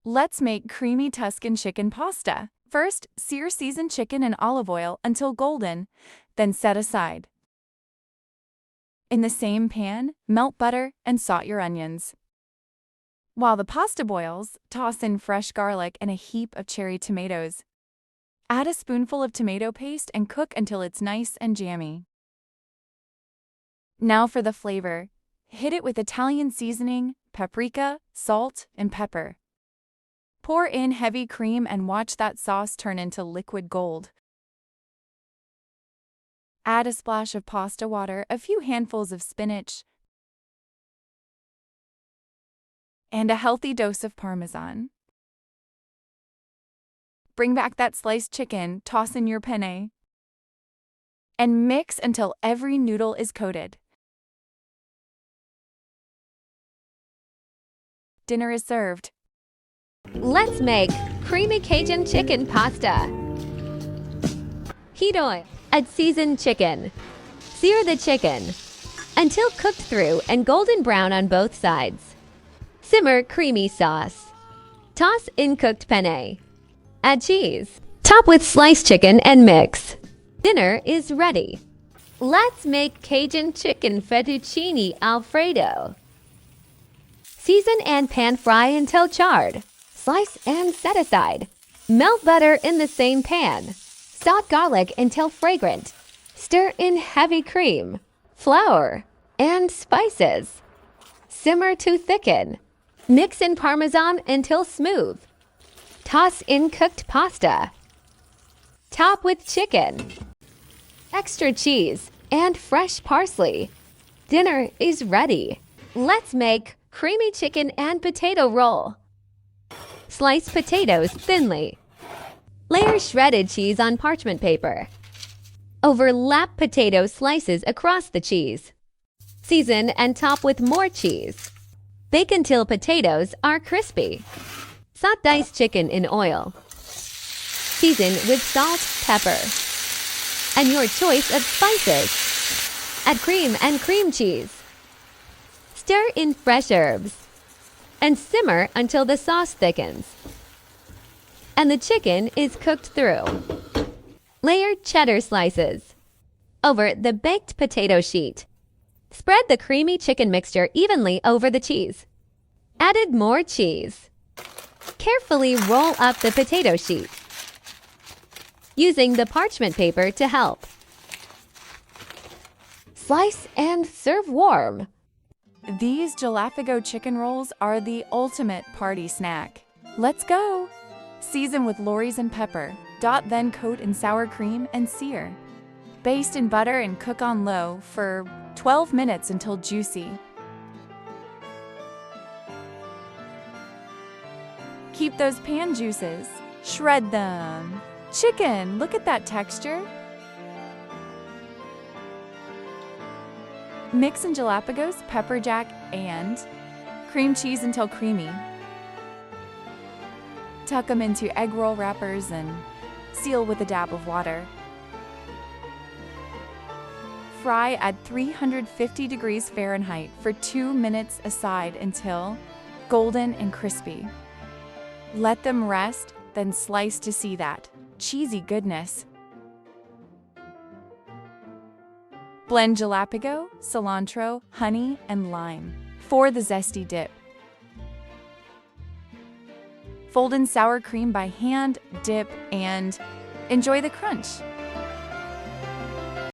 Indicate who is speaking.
Speaker 1: Let's make creamy Tuscan chicken pasta. First, sear seasoned chicken in olive oil until golden, then set aside. In the same pan, melt butter and saute your onions. While the pasta boils, toss in fresh garlic and a heap of cherry tomatoes. Add a spoonful of tomato paste and cook until it's nice and jammy. Now for the flavor. Hit it with Italian seasoning, paprika, salt, and pepper. Pour in heavy cream and watch that sauce turn into liquid gold. Add a splash of pasta water, a few handfuls of spinach, and a healthy dose of Parmesan. Bring back that sliced chicken, toss in your penne, and mix until every noodle is coated. Dinner is served.
Speaker 2: Let's make creamy Cajun chicken pasta. Heat oil. Add seasoned chicken. Sear the chicken until cooked through and golden brown on both sides. Simmer creamy sauce. Toss in cooked penne. Add cheese. Top with sliced chicken and mix. Dinner is ready. Let's make Cajun chicken fettuccine Alfredo. Season and pan fry until charred. Slice and set aside. Melt butter in the same pan. Saute garlic until fragrant. Stir in heavy cream, flour, and spices. Simmer to thicken. Mix in Parmesan until smooth. Toss in cooked pasta. Top with chicken, extra cheese, and fresh parsley. Dinner is ready. Let's make creamy chicken and potato roll. Slice potatoes thinly. Layer shredded cheese on parchment paper. Overlap potato slices across the cheese. Season and top with more cheese. Bake until potatoes are crispy. Saute diced chicken in oil. Season with salt, pepper, and your choice of spices. Add cream and cream cheese. Stir in fresh herbs and simmer until the sauce thickens and the chicken is cooked through. Layer cheddar slices over the baked potato sheet. Spread the creamy chicken mixture evenly over the cheese. Added more cheese. Carefully roll up the potato sheet, using the parchment paper to help. Slice and serve warm.
Speaker 1: These Jalapeño chicken rolls are the ultimate party snack. Let's go! Season with Lorry's and pepper. Then coat in sour cream and sear. Baste in butter and cook on low for 12 minutes until juicy. Keep those pan juices. Shred them. Chicken, look at that texture. Mix in Jalapeños, pepper jack, and cream cheese until creamy. Tuck them into egg roll wrappers and seal with a dab of water. Fry at 350 degrees Fahrenheit for 2 minutes aside until golden and crispy. Let them rest, then slice to see that cheesy goodness. Blend Jalapeño, cilantro, honey, and lime for the zesty dip. Fold in sour cream by hand, dip, and enjoy the crunch.